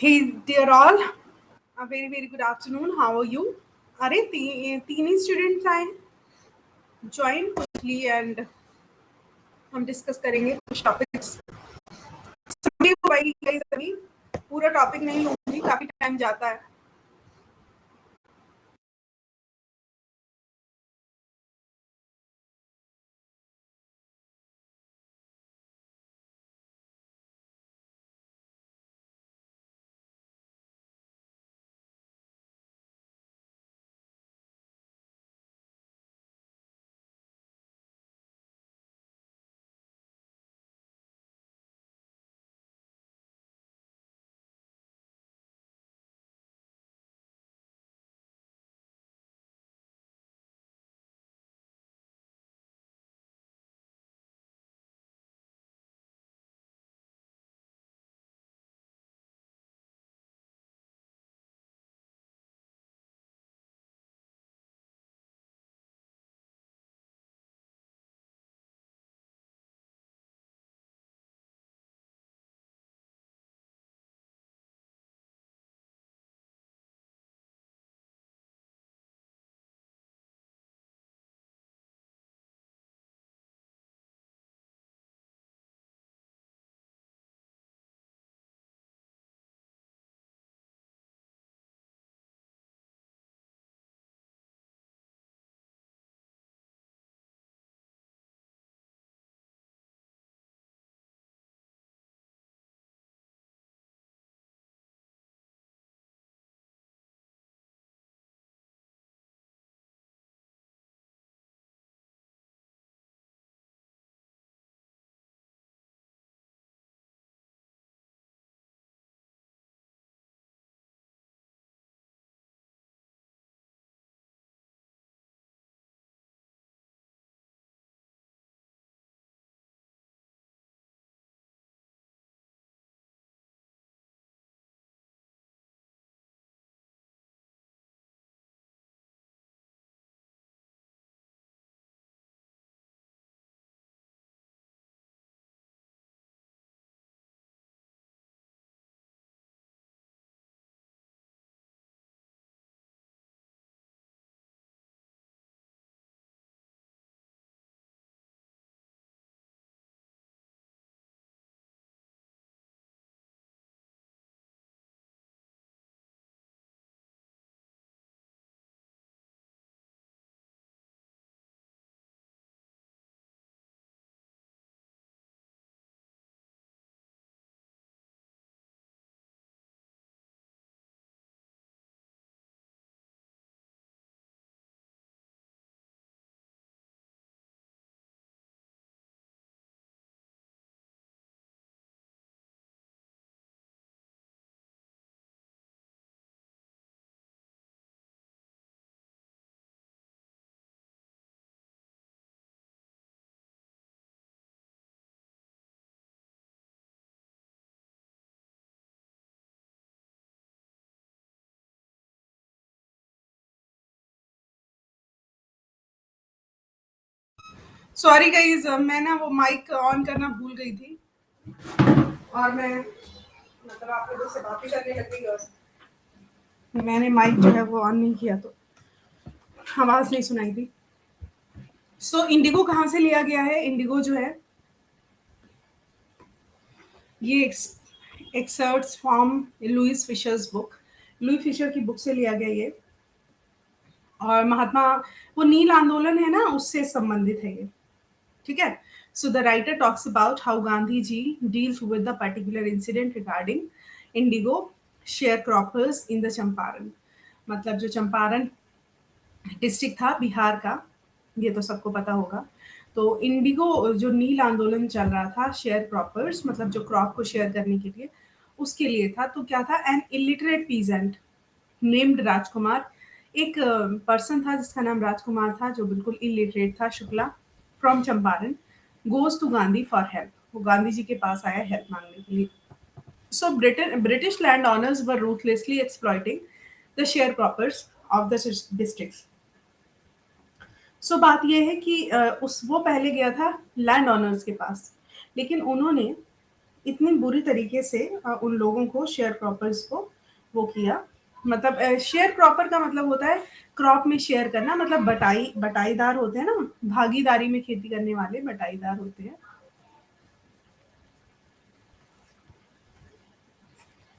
Hey dear all, a very good afternoon. How are you? अरे तीन ही students आए, join quickly and हम discuss करेंगे कुछ टॉपिक्स। सभी को भाई सभी पूरा टॉपिक नहीं लूंगी, काफी टाइम जाता है। सॉरी गाइज, मैं ना वो माइक ऑन करना भूल गई थी और मैं मतलब आप लोगों से बातें करने लग गई और मैंने माइक जो है वो ऑन नहीं किया तो आवाज नहीं सुनाई दी। सो इंडिगो कहाँ से लिया गया है? इंडिगो जो है ये excerpts from Louis Fischer's book, Louis Fischer की बुक से लिया गया ये। और महात्मा वो नील आंदोलन है ना, उससे संबंधित है ये, ठीक है। So the writer talks about how Gandhi ji deals with the particular incident regarding indigo sharecroppers in the Champaran. मतलब जो चंपारण डिस्ट्रिक्ट था बिहार का, ये तो सबको पता होगा। तो इंडिगो जो नील आंदोलन चल रहा था, शेयर क्रॉपर्स मतलब जो क्रॉप को शेयर करने के लिए, उसके लिए था। तो क्या था, एन इलिटरेट पीजेंट नेम्ड राजकुमार, एक पर्सन था जिसका नाम राजकुमार था जो बिल्कुल इलिटरेट था, Shukla, from Champaran, goes to Gandhi for help. वो गांधी जी के पास आया हेल्प मांगने के लिए। So British land owners were ruthlessly exploiting the share croppers of the districts. So बात यह है कि उस वो पहले गया था लैंड ओनर्स के पास, लेकिन उन्होंने इतनी बुरी तरीके से उन लोगों को, शेयर क्रॉपर्स को वो किया। मतलब शेयर क्रॉपर का मतलब होता है क्रॉप में शेयर करना, मतलब बटाईदार होते हैं ना, भागीदारी में खेती करने वाले बटाईदार होते हैं।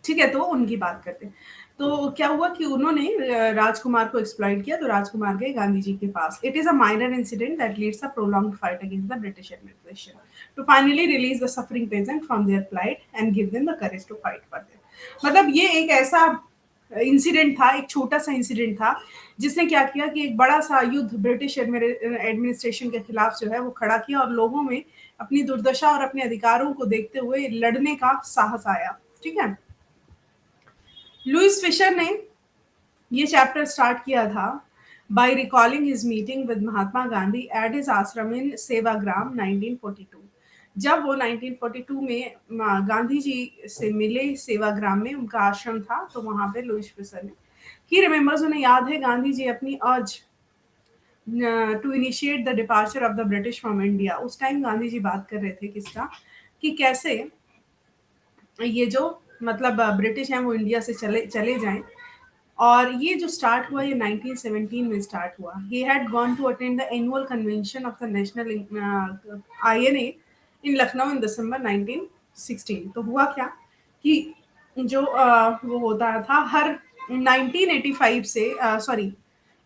ठीक है, तो उनकी बात करते हैं। तो क्या हुआ कि उन्होंने राजकुमार को एक्सप्लॉइट किया, तो राजकुमार गए गांधी जी के पास। It is a minor incident that leads a prolonged fight against the British administration to finally release the suffering peasant from their plight and give them the courage to fight for them. मतलब ये एक ऐसा incident था, एक छोटा सा incident था, जिसने क्या किया कि एक बड़ा सा युद्ध ब्रिटिश एडमिनिस्ट्रेशन के खिलाफ जो है वो खड़ा किया, और लोगों में अपनी दुर्दशा और अपने अधिकारों को देखते हुए लड़ने का साहस आया। ठीक है, लुइस फिशर ने ये चैप्टर स्टार्ट किया था by recalling his meeting with Mahatma Gandhi at his आश्रम in सेवाग्राम 1942। जब वो 1942 में गांधी जी से मिले सेवाग्राम में, उनका आश्रम था, तो वहां पे लुइस फिशर ने ही रिमेम्बर्स, उन्हें याद है गांधी जी अपनी urge to initiate the departure of the British from India. उस टाइम गांधी जी बात कर रहे थे किसका, कि कैसे ये जो मतलब ब्रिटिश हैं वो इंडिया से चले चले जाएं। और ये जो स्टार्ट हुआ ये 1917 में स्टार्ट हुआ। He had gone to attend the annual convention of the national INA in Lucknow in December 1916। तो हुआ क्या कि जो वो होता था हर 1985 से सॉरी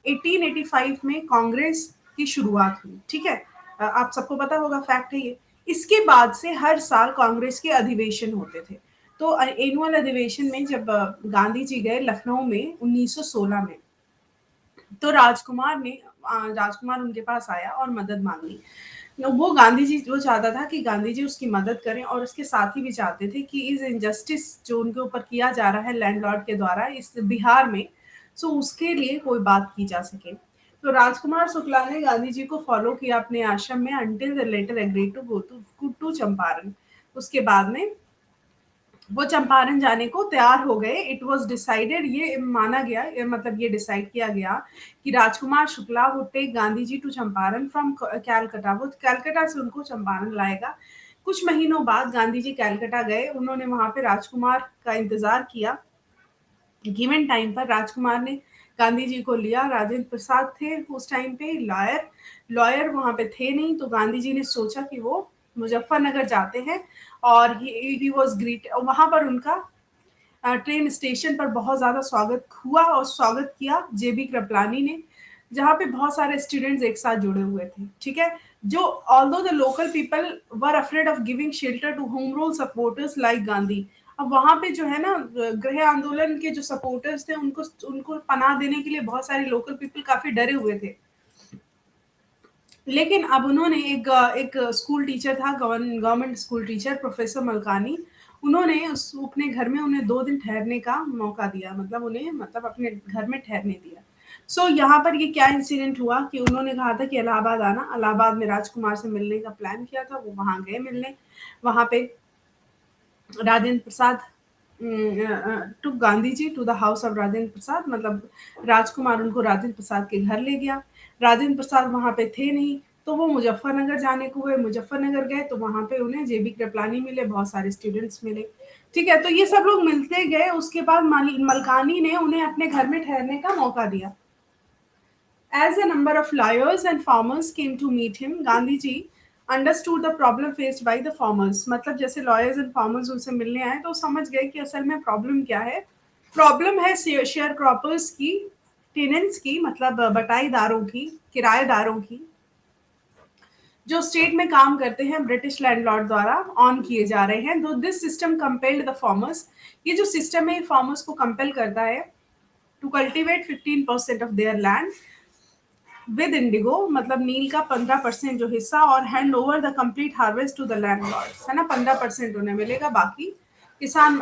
1885 में कांग्रेस की शुरुआत हुई। ठीक है, आप सबको पता होगा, फैक्ट है ये। इसके बाद से हर साल कांग्रेस के अधिवेशन होते थे। तो एनुअल अधिवेशन में जब गांधी जी गए लखनऊ में 1916 में, तो राजकुमार उनके पास आया और मदद मांगी। वो गांधी जी, वो चाहता था कि गांधी जी उसकी मदद करें, और उसके साथ ही भी चाहते थे कि इस इनजस्टिस जो उनके ऊपर किया जा रहा है लैंडलॉर्ड के द्वारा इस बिहार में, सो उसके लिए कोई बात की जा सके। तो राजकुमार शुक्ला ने गांधी जी को फॉलो किया अपने आश्रम में until the latter agree to go to Champaran. उसके बाद में वो चंपारण जाने को तैयार हो गए। इट वॉज डिसाइडेड, ये माना गया, मतलब ये डिसाइड किया गया कि Rajkumar Shukla would take Gandhi ji to Champaran from Calcutta. वो कैलकटा से उनको चंपारण लाएगा। कुछ महीनों बाद गांधी जी कैलकटा गए, उन्होंने वहां पे राजकुमार का इंतजार किया। गिवन टाइम पर राजकुमार ने गांधी जी को लिया। राजेंद्र प्रसाद थे उस टाइम पे लॉयर, लॉयर वहां पे थे नहीं, तो गांधी जी ने सोचा कि वो मुजफ्फरनगर जाते हैं। और ही वॉज ग्रीट, वहां पर उनका ट्रेन स्टेशन पर बहुत ज्यादा स्वागत हुआ, और स्वागत किया जेबी कृपलानी ने, जहाँ पे बहुत सारे स्टूडेंट्स एक साथ जुड़े हुए थे। ठीक है, जो although the local people were afraid of giving shelter to home rule supporters like Gandhi. अब वहां पे जो है ना, गृह आंदोलन के जो सपोर्टर्स थे उनको उनको पनाह देने के लिए बहुत सारे लोकल पीपल काफी डरे हुए थे। लेकिन अब उन्होंने एक स्कूल टीचर था, government school teacher professor Malkani, उन्होंने अपने घर में उन्हें 2 दिन ठहरने का मौका दिया, मतलब उन्हें मतलब अपने घर में ठहरने दिया। सो यहाँ पर ये क्या इंसिडेंट हुआ कि उन्होंने कहा था कि इलाहाबाद आना, इलाहाबाद में राजकुमार से मिलने का प्लान किया था, वो वहां गए मिलने। वहां पे Rajendra Prasad to Gandhi ji to the house of Rajendra Prasad, मतलब राजकुमार उनको राजेंद्र प्रसाद के घर ले गया। राजेंद्र प्रसाद वहां पे थे नहीं, तो वो मुजफ्फरनगर जाने को हुए। मुजफ्फरनगर गए तो वहां पे उन्हें जेबी कृपलानी मिले, बहुत सारे स्टूडेंट्स मिले। ठीक है, तो ये सब लोग मिलते गए। उसके बाद मलकानी ने उन्हें अपने घर में ठहरने का मौका दिया। As a number of lawyers and farmers came to meet him, Gandhi ji understood the problem faced by the farmers। मतलब जैसे lawyers and farmers उनसे मिलने आए तो समझ गए कि असल में प्रॉब्लम क्या है। प्रॉब्लम है शेयर क्रॉपर्स की, टेनेंट्स की, मतलब बटाईदारों की, किराएदारों की, जो स्टेट में काम करते हैं ब्रिटिश लैंडलॉर्ड द्वारा ऑन किए जा रहे हैं। Though this system compelled the farmers, ये जो सिस्टम है फार्मर्स को कंपेल करता है to cultivate 15% of their land with indigo, मतलब नील का 15% जो हिस्सा, और hand over the complete harvest to the landlords, है ना। 15% उन्हें मिलेगा, बाकी किसान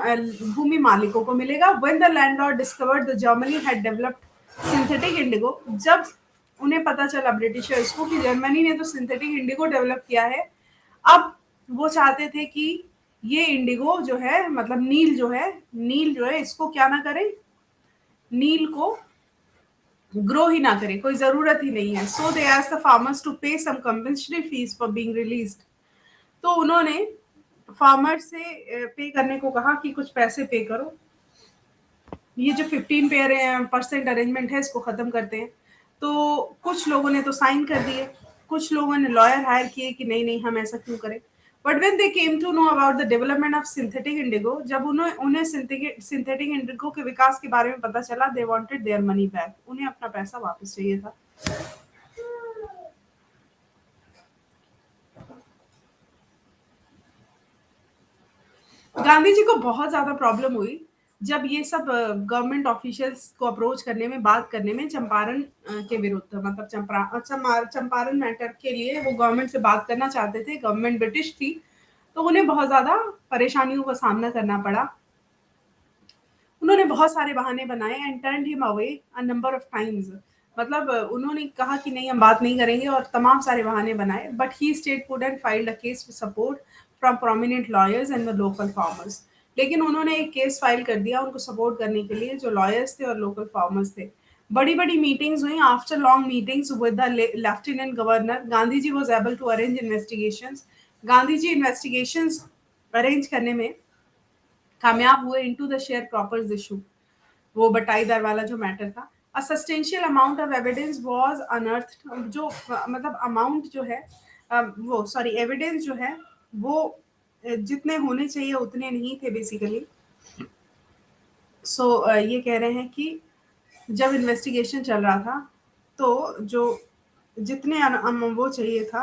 भूमि मालिकों को मिलेगा। When the landlord discovered the Germany had developed synthetic indigo, जब उन्हें पता चला ब्रिटिशर्स को कि जर्मनी ने तो सिंथेटिक इंडिगो डेवलप किया है, अब वो चाहते थे कि ये इंडिगो जो है, मतलब नील जो है इसको क्या ना करे, नील को ग्रो ही ना करे, कोई जरूरत ही नहीं है। So they asked the farmers to pay some compensatory fees for being released. तो उन्होंने फार्मर से पे करने को कहा कि कुछ पैसे पे करो, ये जो 15% अरेंजमेंट है इसको खत्म करते हैं। तो कुछ लोगों ने तो साइन कर दिए, कुछ लोगों ने लॉयर हायर किए कि नहीं नहीं हम ऐसा क्यों करें। But when they came to know about the development of synthetic indigo, जब उन्हें उन्हें सिंथेटिक इंडिगो के विकास के बारे में पता चला, they wanted their money back, उन्हें अपना पैसा वापस चाहिए था। गांधी जी को बहुत ज्यादा प्रॉब्लम हुई जब ये सब गवर्नमेंट ऑफिशियल्स को अप्रोच करने में, बात करने में, चंपारण के विरुद्ध, मतलब चंपारण मैटर के लिए वो गवर्नमेंट से बात करना चाहते थे। गवर्नमेंट ब्रिटिश थी, तो उन्हें बहुत ज्यादा परेशानियों का सामना करना पड़ा। उन्होंने बहुत सारे बहाने बनाए and turned him away a number of times. मतलब उन्होंने कहा कि नहीं हम बात नहीं करेंगे और तमाम सारे बहाने बनाए, but he stayed put and filed a case with support from prominent lawyers and the local farmers. लेकिन उन्होंने एक केस फाइल कर दिया उनको सपोर्ट करने के लिए, जो लॉयर्स थे और लोकल फार्मर्स थे। बड़ी बड़ी मीटिंग्स हुई। After long meetings with the lieutenant governor, Gandhi ji was able to arrange investigations. Gandhi ji investigations अरेंज करने में कामयाब हुए into the sharecroppers issue, वो बटाईदार वाला जो मैटर था। A substantial amount of evidence was unearthed, जो मतलब अमाउंट जो है वो सॉरी एविडेंस जो है वो जितने होने चाहिए उतने नहीं थे बेसिकली। सो ये कह रहे हैं कि जब इन्वेस्टिगेशन चल रहा था तो जो जितने वो चाहिए था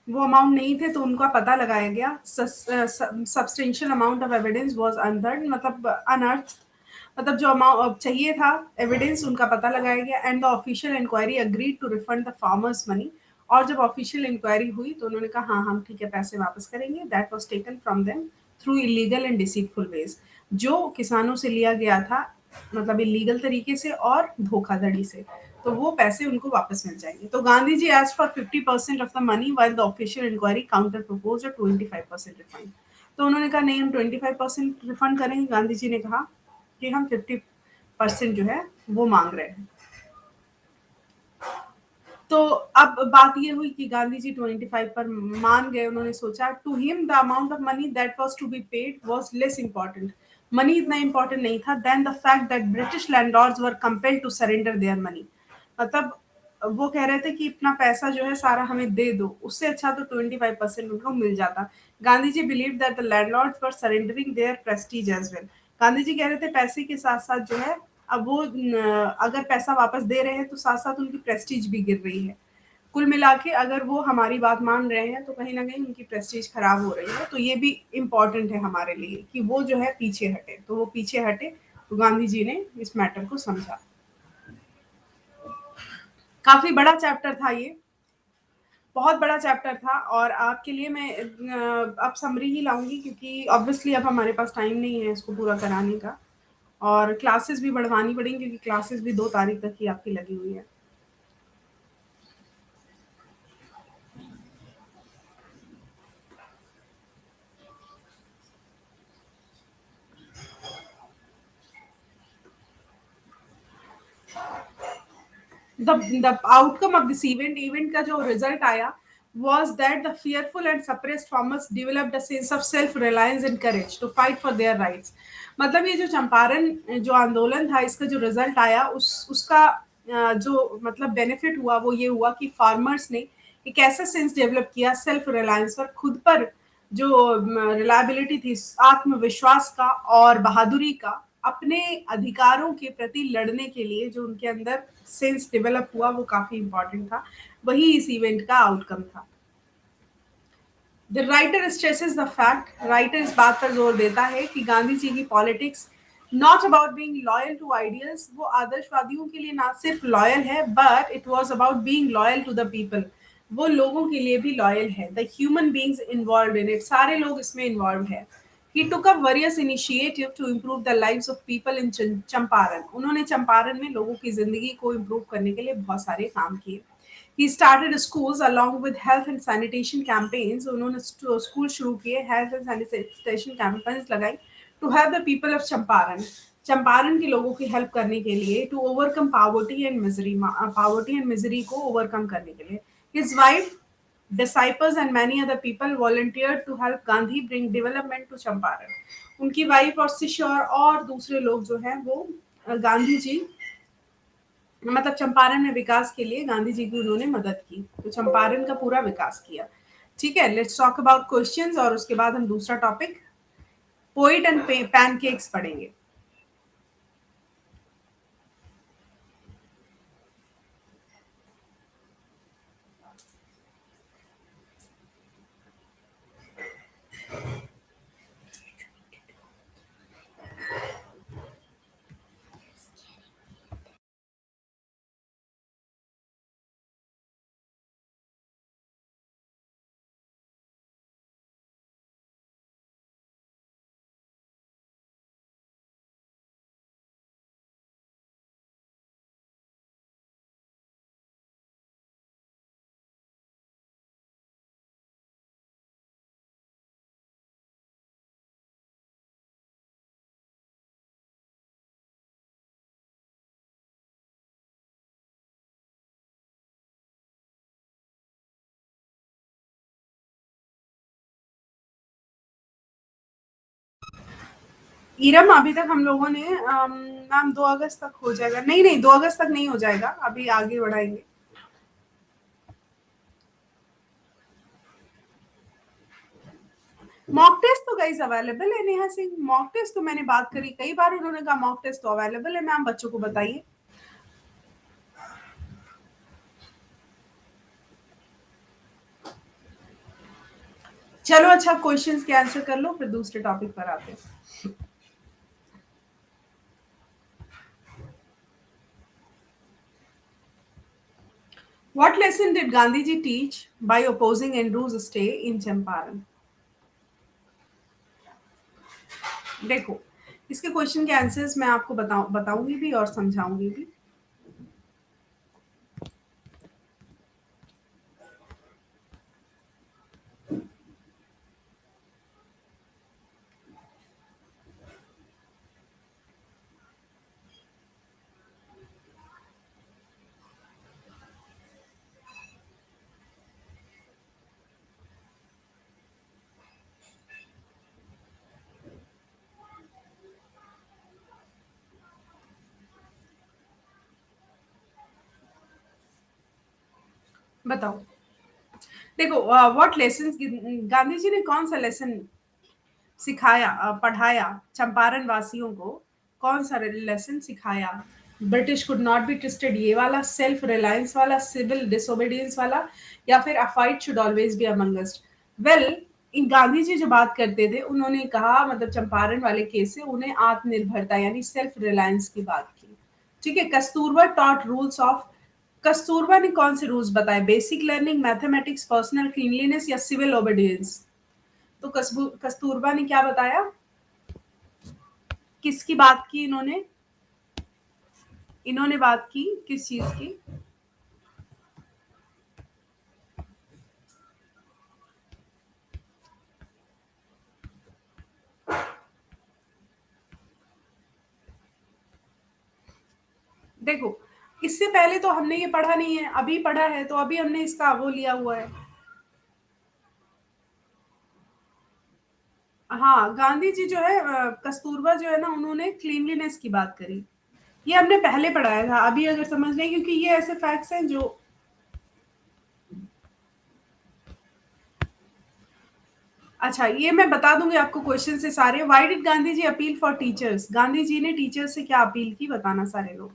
वो अमाउंट नहीं थे, तो उनका पता लगाया गया। Substantial amount of evidence was अनअर्थड, मतलब अनअर्थ, मतलब जो अमाउंट चाहिए था एविडेंस उनका पता लगाया गया। And the official inquiry agreed to refund the farmers money, और जब ऑफिशियल इंक्वायरी हुई तो उन्होंने कहा हाँ हम ठीक है पैसे वापस करेंगे। That was taken from them through illegal and deceitful ways, जो किसानों से लिया गया था मतलब इलीगल तरीके से और धोखाधड़ी से, तो वो पैसे उनको वापस मिल जाएंगे। तो Gandhi ji asked for 50% of the money while the official inquiry counter proposed 25% refund. तो उन्होंने कहा नहीं हम 25% रिफंड करेंगे, गांधी जी ने कहा कि हम 50% जो है वो मांग रहे हैं। तो अब बात ये हुई कि गांधी जी 25 पर मान गए। उन्होंने सोचा to him the amount of money that was to be paid was less important, money इतना इंपॉर्टेंट नहीं था then the fact that British landlords were compelled to surrender their money. मतलब वो कह रहे थे कि इतना पैसा जो है सारा हमें दे दो, उससे अच्छा तो 25% उनको मिल जाता। Gandhi ji believe that the landlords were surrendering their prestige as well. Gandhi ji कह रहे थे पैसे के साथ साथ जो है अब वो अगर पैसा वापस दे रहे हैं तो साथ साथ उनकी प्रेस्टीज भी गिर रही है। कुल मिला के अगर वो हमारी बात मान रहे हैं तो कहीं ना कहीं उनकी प्रेस्टीज खराब हो रही है, तो ये भी इम्पोर्टेंट है हमारे लिए कि वो जो है पीछे हटे। तो वो पीछे हटे, तो गांधी जी ने इस मैटर को समझा। काफी बड़ा चैप्टर था ये, बहुत बड़ा चैप्टर था। और आपके लिए मैं अब समरी ही लाऊंगी क्योंकि ऑब्वियसली अब हमारे पास टाइम नहीं है इसको पूरा कराने का, और क्लासेस भी बढ़वानी पड़ेंगी क्योंकि क्लासेस भी 2 तारीख तक ही आपकी लगी हुई है। The outcome of this event का जो रिजल्ट आया was that the fearful and suppressed farmers developed a sense of self reliance and courage to fight for their rights। मतलब ये जो चंपारण जो आंदोलन था इसका जो रिजल्ट आया उसका जो मतलब बेनिफिट हुआ वो ये हुआ कि फार्मर्स ने एक ऐसा सेंस डेवलप किया सेल्फ रिलायंस पर, खुद पर जो रिलायबिलिटी थी, आत्मविश्वास का और बहादुरी का, अपने अधिकारों के प्रति लड़ने के लिए जो उनके अंदर सेंस डेवलप हुआ वो काफी इंपॉर्टेंट था। वही इस इवेंट का आउटकम था। The writer stresses the fact, writer इस बात पर जोर देता है कि गांधी जी की politics not about being loyal to ideals, वो आदर्शवादियों के लिए ना सिर्फ लॉयल है but it was about being loyal to the people, वो लोगों के लिए भी लॉयल है। The human beings involved in it, सारे लोग इसमें इन्वॉल्व है। He took up various initiative to improve the lives of people in Champaran, उन्होंने चंपारण में लोगों की जिंदगी को इम्प्रूव करने के लिए बहुत सारे काम किए। He started schools along with health and sanitation campaigns, उन्होंने स्कूल शुरू किए, हेल्थ एंड सैनिटेशन कैंपेन्स लगाई to help the people of Champaran. Champaran के लोगों की हेल्प करने के लिए, to overcome poverty and misery को ओवरकम करने के लिए। His wife, disciples and many other people volunteered to help Gandhi bring development to Champaran. उनकी वाइफ और शिष्य और दूसरे लोग जो हैं वो गांधी जी, मतलब चंपारण में विकास के लिए गांधी जी की उन्होंने मदद की, तो चंपारण का पूरा विकास किया। ठीक है, लेट्स टॉक अबाउट क्वेश्चंस और उसके बाद हम दूसरा टॉपिक पोइट एंड पैनकेक्स पढ़ेंगे। इरम, अभी तक हम लोगों ने मैम 2 अगस्त तक हो जाएगा, नहीं नहीं 2 अगस्त तक नहीं हो जाएगा, अभी आगे बढ़ाएंगे। मॉक टेस्ट तो गाइस अवेलेबल है, नेहा सिंह, मॉक टेस्ट तो मैंने बात करी कई बार, उन्होंने कहा मॉक टेस्ट तो अवेलेबल है मैम, बच्चों को बताइए। चलो अच्छा, क्वेश्चंस के आंसर कर लो, फिर दूसरे टॉपिक पर आते हैं। What lesson did Gandhiji teach by opposing Andrew's stay in Champaran? देखो, इसके क्वेश्चन के आंसर्स मैं आपको बताऊंगी भी और समझाऊंगी भी। बताओ, देखो, व्हाट लेसन, गांधी जी ने कौन सा लेसन सिखाया, पढ़ाया चंपारण वासियों को, कौन सा लेसन सिखाया? British could not be trusted, ये वाला, सेल्फ रिलायंस वाला, सिविल डिसोबीडियंस वाला, या फिर a fight should always be among us? Well, in Gandhi ji जो बात करते थे, उन्होंने कहा, मतलब चंपारण वाले केस से उन्हें आत्मनिर्भरता यानी सेल्फ रिलायंस की बात की। ठीक है, Kasturba taught rules of, Kasturba ने कौन से रूल्स बताए? Basic learning, mathematics, personal cleanliness या सिविल ओबीडियंस? तो कस्तूरबा ने क्या बताया, किसकी बात की इन्होंने? इन्होंने बात की किस चीज की? देखो, इससे पहले तो हमने ये पढ़ा नहीं है, अभी पढ़ा है, तो अभी हमने इसका वो लिया हुआ है। हाँ, गांधी जी जो है, कस्तूरबा जो है ना, उन्होंने क्लीनलीनेस की बात करी। ये हमने पहले पढ़ाया था, अभी अगर समझ लें, क्योंकि ये ऐसे फैक्ट्स हैं जो, अच्छा ये मैं बता दूंगी आपको क्वेश्चन से सारे। Why did Gandhi ji appeal for teachers? Gandhi ji ने टीचर्स से क्या अपील की, बताना सारे लोग।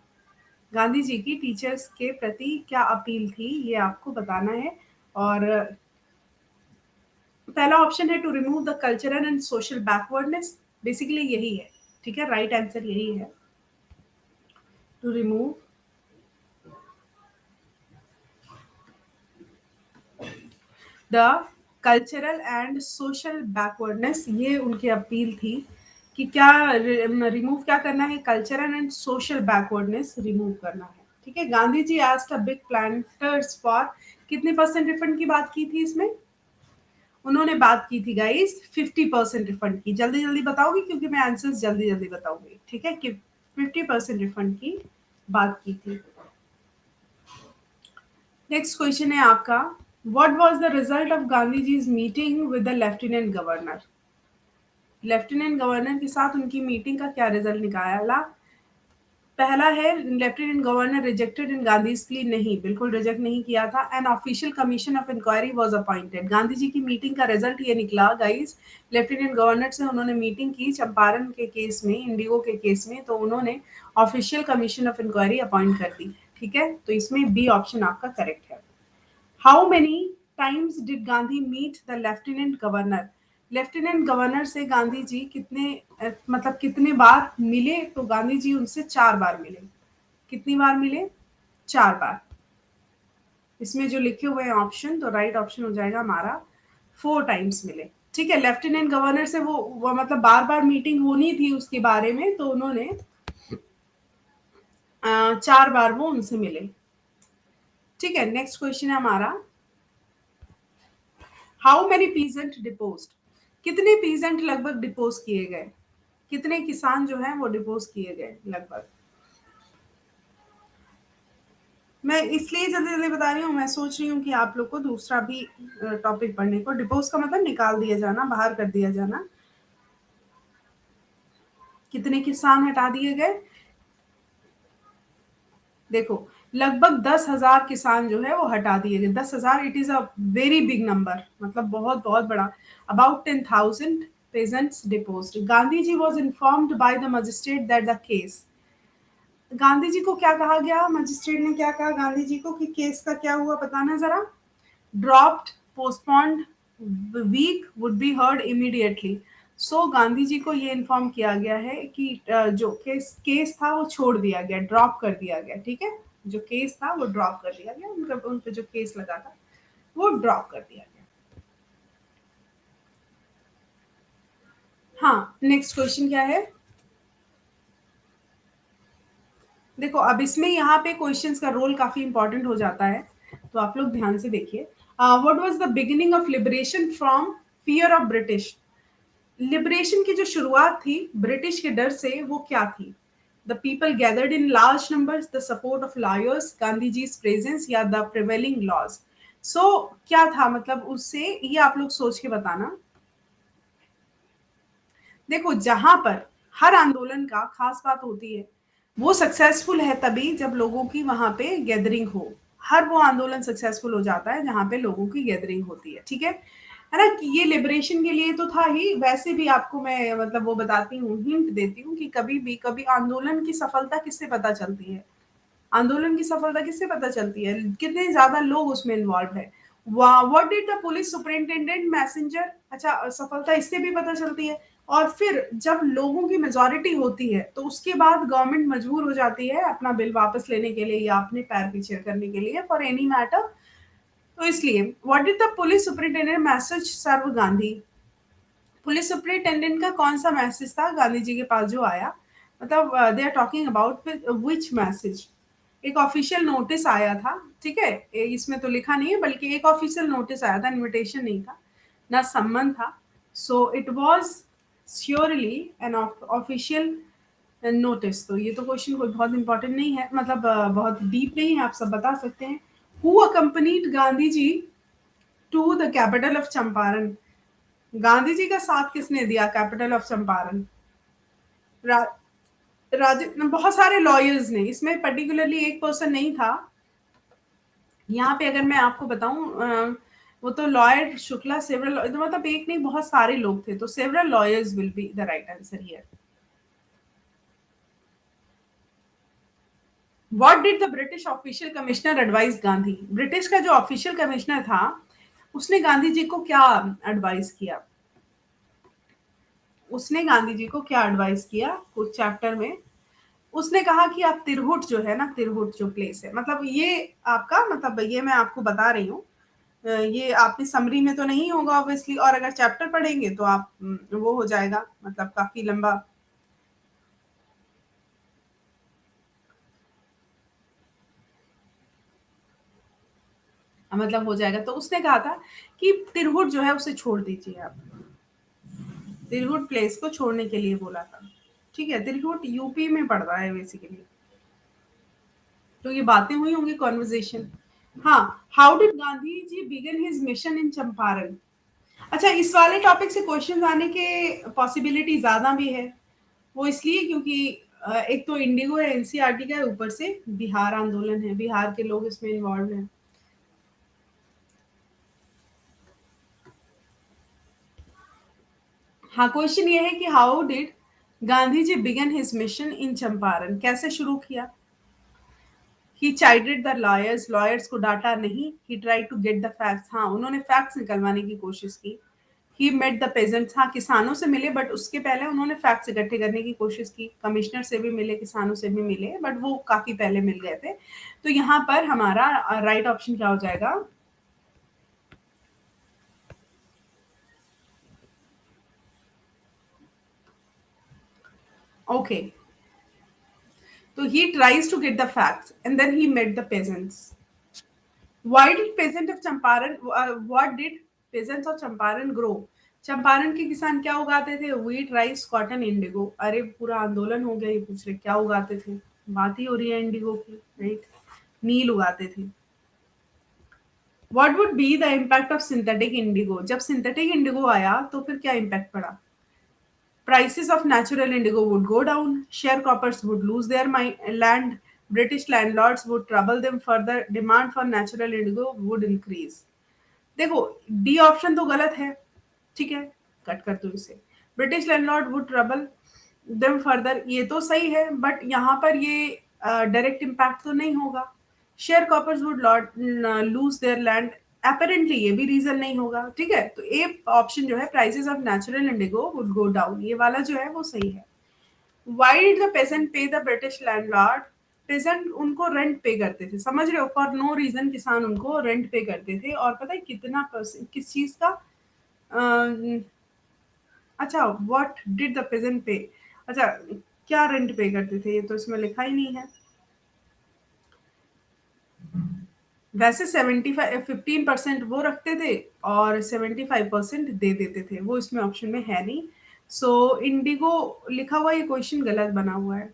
गांधी जी की टीचर्स के प्रति क्या अपील थी, ये आपको बताना है। और पहला ऑप्शन है to remove the cultural and social backwardness, basically यही है। ठीक है, राइट आंसर यही है, to remove the cultural and social backwardness, ये उनकी अपील थी कि क्या रिमूव क्या करना है, cultural and social backwardness remove करना है। ठीक है, Gandhi ji asked a big planters for, कितने परसेंट रिफंड की बात की थी इसमें? उन्होंने बात की थी गाइस 50% रिफंड की। जल्दी जल्दी बताओगे क्योंकि मैं आंसर्स जल्दी जल्दी बताऊंगी, ठीक है, कि 50% रिफंड की बात की थी। नेक्स्ट क्वेश्चन है आपका, what was the result of Gandhi ji's meeting with the lieutenant governor? Lieutenant governor के साथ उनकी मीटिंग का क्या रिजल्ट निकाला? पहला है, lieutenant governor rejected in Gandhi's plea, नहीं, बिल्कुल रिजेक्ट नहीं किया था। An official commission of inquiry was appointed. Gandhi ji की मीटिंग का रिजल्ट ये निकला गाइस, लेफ्टिनेंट गवर्नर से उन्होंने मीटिंग की चंपारण के केस में, इंडिगो के केस में, तो उन्होंने official commission of inquiry appoint कर दी, ठीक है, तो इसमें बी ऑप्शन आपका करेक्ट है। How many times did Gandhi meet the lieutenant governor? Lieutenant governor से गांधी जी कितने मतलब कितने बार मिले? तो गांधी जी उनसे 4 बार मिले। कितनी बार मिले? 4 बार। इसमें जो लिखे हुए हैं ऑप्शन, तो राइट ऑप्शन हो जाएगा हमारा 4 टाइम्स मिले, ठीक है। लेफ्टिनेंट गवर्नर से वो मतलब बार बार मीटिंग होनी थी उसके बारे में, तो उन्होंने 4 बार वो उनसे मिले, ठीक है। नेक्स्ट क्वेश्चन है हमारा, हाउ मेनी पीजेंट डिपोज्ड? कितने पीजेंट लगभग डिपोज किए गए? कितने किसान जो हैं वो डिपोज किए गए लगभग? मैं इसलिए जल्दी जल्दी बता रही हूँ, मैं सोच रही हूँ कि आप लोग को दूसरा भी टॉपिक पढ़ने को। डिपोज का मतलब निकाल दिया जाना, बाहर कर दिया जाना। कितने किसान हटा दिए गए? देखो, लगभग 10,000 किसान जो है वो हटा दिए गए। 10,000 it is a very big number, मतलब बहुत बहुत बड़ा। About 10,000 peasants deposed. Gandhi ji was informed by the magistrate that the case, Gandhi ji को क्या कहा गया? मजिस्ट्रेट ने क्या कहा गांधी जी को कि केस का क्या हुआ, बताना जरा। Dropped, postponed, week, would be heard immediately. So Gandhi ji को ये इन्फॉर्म किया गया है कि जो केस केस था वो छोड़ दिया गया, ड्रॉप कर दिया गया, ठीक है। जो केस था वो ड्रॉप कर दिया गया, उनका उन पे जो केस लगा था वो ड्रॉप कर दिया गया। हाँ, नेक्स्ट क्वेश्चन क्या है? देखो, अब इसमें यहाँ पे क्वेश्चंस का रोल काफी इंपॉर्टेंट हो जाता है, तो आप लोग ध्यान से देखिए। What was the beginning of liberation from fear of British? Liberation की जो शुरुआत थी ब्रिटिश के डर से, वो क्या थी? The people gathered in large numbers, the support of lawyers, Gandhi ji presence, या द प्रिवेलिंग लॉज। सो क्या था मतलब उससे, ये आप लोग सोच के बताना। देखो, जहां पर हर आंदोलन का खास बात होती है, वो सक्सेसफुल है तभी जब लोगों की वहां पे गैदरिंग हो। हर वो आंदोलन सक्सेसफुल हो जाता है जहां पे लोगों की गैदरिंग होती है ना। कि ये लिबरेशन के लिए तो था ही, वैसे भी आपको मैं मतलब वो बताती हूँ, हिंट देती हूँ कि कभी भी कभी आंदोलन की सफलता किससे पता चलती है? आंदोलन की सफलता किससे पता चलती है? कितने ज्यादा लोग उसमें इन्वॉल्व है। What did the police superintendent messenger? अच्छा, सफलता इससे भी पता चलती है। और फिर जब लोगों की मेजोरिटी होती है तो उसके बाद गवर्नमेंट मजबूर हो जाती है अपना बिल वापस लेने के लिए या अपने पैर पीछे करने के लिए, फॉर एनी मैटर। तो इसलिए what did the police superintendent message serve Gandhi? Police superintendent का कौन सा मैसेज था गांधी जी के पास जो आया? मतलब they are talking about which message? एक ऑफिशियल नोटिस आया था, ठीक है, इसमें तो लिखा नहीं है, बल्कि एक ऑफिशियल नोटिस आया था, इनविटेशन नहीं था, ना सम्मन था। So it was surely an official notice. तो ये तो क्वेश्चन कोई बहुत इंपॉर्टेंट नहीं है, मतलब बहुत डीप नहीं है, आप सब बता सकते हैं। Who accompanied Gandhi ji to the capital of Champaran? Gandhi ji का साथ किसने दिया कैपिटल ऑफ चंपारण? रा, बहुत सारे लॉयर्स ने, इसमें पर्टिकुलरली एक पर्सन नहीं था। यहाँ पे अगर मैं आपको बताऊं, वो तो लॉयर शुक्ला, सेवरल, मतलब एक नहीं बहुत सारे लोग थे, तो several lawyers will be the right answer here. What did the British official commissioner advice Gandhi? British का जो ऑफिशियल कमिश्नर था उसने गांधी जी को क्या एडवाइस किया? उसने गांधी जी को क्या एडवाइस किया कुछ चैप्टर में? उसने कहा कि आप तिरहुट जो है ना, तिरहुट जो प्लेस है, मतलब ये आपका, मतलब ये मैं आपको बता रही हूँ, ये आपने समरी में तो नहीं होगा ऑब्वियसली, और अगर चैप्टर पढ़ेंगे तो आप वो हो जाएगा, मतलब काफी लंबा। मतलब हो जाएगा। तो उसने कहा था कि तिरहुट जो है उसे छोड़ दीजिए आप, तिरहुट प्लेस को छोड़ने के लिए बोला था। ठीक है, तिरहुट यूपी में पड़ रहा है बेसिकली। तो ये बातें हुई होंगी कॉन्वर्जेशन। हाँ, how did Gandhi ji begin his mission in Champaran. अच्छा, इस वाले टॉपिक से क्वेश्चन आने के पॉसिबिलिटी ज्यादा भी है। वो इसलिए क्योंकि एक तो इंडिगो है, एनसीईआरटी का है, ऊपर से बिहार आंदोलन है, बिहार के लोग इसमें इन्वॉल्व हैं। हाँ, क्वेश्चन ये है कि how did Gandhi ji begin his mission in Champaran, कैसे शुरू किया। He chided the lawyers, lawyers को डांटा नहीं। He try to get the facts, हाँ उन्होंने फैक्ट्स निकलवाने की कोशिश की। ही मेट द पेजेंट्स, हाँ किसानों से मिले, बट उसके पहले उन्होंने फैक्ट्स इकट्ठे करने की कोशिश की। कमिश्नर से भी मिले, किसानों से भी मिले, बट वो काफी पहले मिल गए थे। तो यहाँ पर हमारा राइट ऑप्शन क्या हो जाएगा। ओके, तो he tries to get the facts and then he met the peasants. Why did peasant of Champaran, what did peasants of Champaran grow? Champaran के किसान क्या उगाते थे? Wheat, rice, cotton, Indigo. अरे पूरा आंदोलन हो गया, ये पूछ रहे क्या उगाते थे। बात ही हो रही है इंडिगो की, राइट। नील उगाते थे। What would be the impact of synthetic indigo, जब सिंथेटिक इंडिगो आया तो फिर क्या इम्पैक्ट पड़ा। Prices of natural indigo would go down, sharecroppers would lose their land, British landlords would trouble them further, demand for natural indigo would increase. देखो, D option तो गलत है, ठीक है, कट कर दो इसे। British landlord would trouble them further, ये तो सही है, बट यहाँ पर ये डायरेक्ट इम्पैक्ट तो नहीं होगा। Sharecroppers would lose their land, apparently ये भी रीजन नहीं होगा। ठीक है, तो ए ऑप्शन जो है, prices of natural Indigo would go down, ये वाला जो है वो सही है। व्हाई डिड द पेजेंट पे द ब्रिटिश लैंडलॉर्ड, पेजेंट उनको रेंट पे करते थे, समझ रहे हो, फॉर नो रीजन किसान उनको रेंट पे करते थे। और पता है कितना किस चीज का। अ, अच्छा, व्हाट डिड द पेजेंट पे, अच्छा क्या रेंट पे करते थे, ये तो इसमें लिखा ही नहीं है। वैसे 15% वो रखते थे और 75% दे देते थे, वो इसमें ऑप्शन में है नहीं। सो इंडिगो लिखा हुआ ये क्वेश्चन गलत बना हुआ है।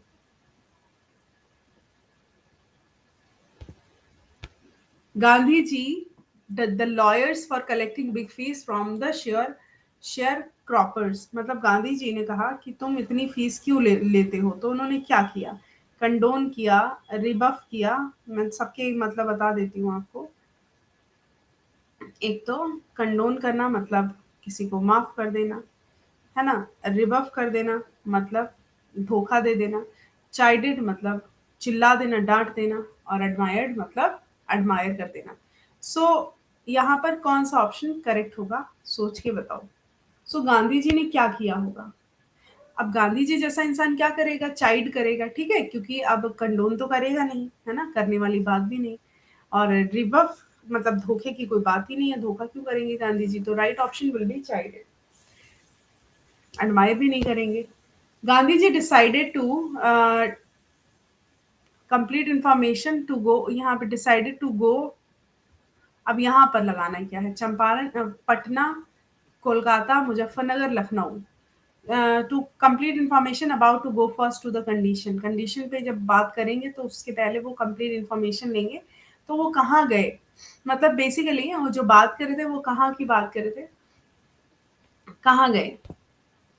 Gandhi ji the lawyers for collecting big fees from the share croppers, मतलब गांधी जी ने कहा कि तुम इतनी फीस क्यों लेते हो, तो उन्होंने क्या किया। कंडोन किया, रिबफ किया। मैं सबके मतलब बता देती हूँ आपको। एक तो कंडोन करना मतलब किसी को माफ कर देना, है ना। रिबफ कर देना मतलब धोखा दे देना। चाइडेड मतलब चिल्ला देना, डांट देना। और एडमायर्ड मतलब एडमायर कर देना। सो यहाँ पर कौन सा ऑप्शन करेक्ट होगा, सोच के बताओ। सो गांधी जी ने क्या किया होगा। अब गांधी जी जैसा इंसान क्या करेगा, चाइड करेगा, ठीक है, क्योंकि अब कंडोन तो करेगा नहीं, है ना, करने वाली बात भी नहीं। और रिबफ मतलब धोखे की कोई बात ही नहीं है, धोखा क्यों करेंगे गांधी जी, तो right option will be child. Admire भी नहीं करेंगे। Gandhi ji decided to complete information to go, यहाँ पे डिसाइडेड टू गो। अब यहाँ पर लगाना क्या है, Champaran, Patna, Kolkata, Muzaffarnagar, Lucknow. To complete information about to go first to the condition, condition पे जब बात करेंगे तो उसके पहले वो कंप्लीट इंफॉर्मेशन लेंगे। तो वो कहाँ गए, मतलब बेसिकली वो जो बात कर रहे थे वो कहाँ की बात कर रहे थे, कहाँ गए।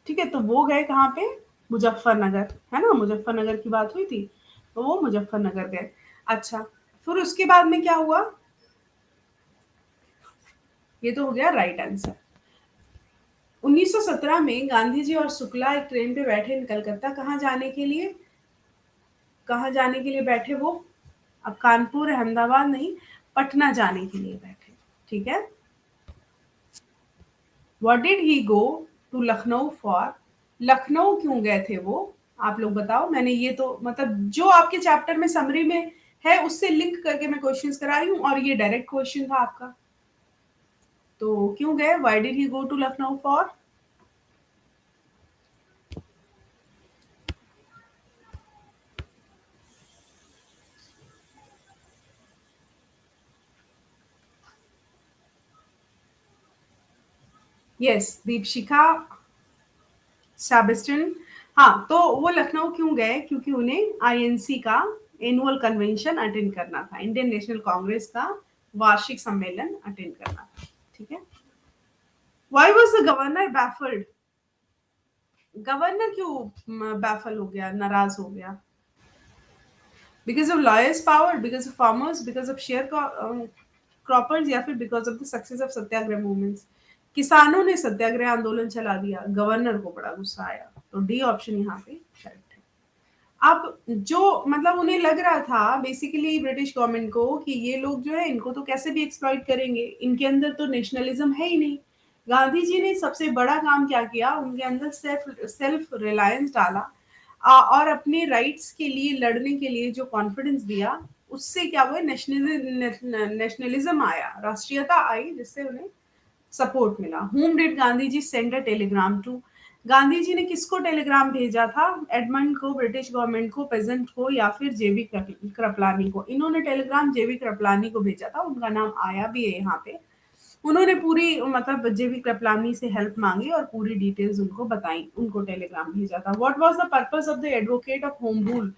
ठीक है, तो वो गए कहाँ पे, मुजफ्फरनगर, है ना, मुजफ्फरनगर की बात हुई थी, तो वो मुजफ्फरनगर गए। अच्छा, फिर उसके बाद में क्या हुआ, ये तो हो गया राइट आंसर। 1917 में गांधी जी और शुक्ला एक ट्रेन पे बैठे कलकत्ता, कहाँ जाने के लिए, कहाँ जाने के लिए बैठे वो, अब कानपुर अहमदाबाद नहीं, पटना जाने के लिए बैठे। ठीक है, what did he go to Lucknow for, Lucknow क्यों गए थे वो, आप लोग बताओ। मैंने ये तो मतलब जो आपके चैप्टर में समरी में है उससे लिंक करके मैं क्वेश्चंस करा रही हूँ, और ये डायरेक्ट क्वेश्चन था आपका। तो क्यों गए, why did he go to Lucknow for. Yes, Deepshikha Sebastian. हाँ, तो वो लखनऊ क्यों गए? क्योंकि उन्हें आईएनसी का एनुअल कन्वेंशन अटेंड करना था, इंडियन नेशनल कांग्रेस का वार्षिक सम्मेलन अटेंड करना था। ठीक है। Why was the governor baffled? Governor क्यों बैफल हो गया, नाराज हो गया? Because of lawyers power, because of farmers, because of share croppers, या फिर because of the success of Satyagraha movements? किसानों ने सत्याग्रह आंदोलन चला दिया, गवर्नर को बड़ा गुस्सा आया, तो डी ऑप्शन यहाँ पे करेक्ट है। अब जो मतलब उन्हें लग रहा था बेसिकली ब्रिटिश गवर्नमेंट को कि ये लोग जो है इनको तो कैसे भी एक्सप्लॉइट करेंगे, इनके अंदर तो नेशनलिज्म है ही नहीं। गांधी जी ने सबसे बड़ा काम क्या किया, उनके अंदर सेल्फ सेल्फ रिलायंस डाला, और अपने राइट्स के लिए लड़ने के लिए जो कॉन्फिडेंस दिया, उससे क्या हुआ, नेशनलिज्म आया, राष्ट्रीयता आई, जिससे उन्हें सपोर्ट मिला। whom did Gandhi ji send a telegram to? Gandhi ji ने किसको टेलीग्राम भेजा था? एडमंड को, ब्रिटिश गवर्नमेंट को, पेजेंट को, या फिर जेबी कृपलानी को? इन्होंने टेलीग्राम जेबी कृपलानी को भेजा था, उनका नाम आया भी है यहाँ पे। उन्होंने पूरी मतलब जेबी कृपलानी से हेल्प मांगी और पूरी डिटेल्स उनको बताई, उनको टेलीग्राम भेजा था। What was the purpose of the advocate of home rule?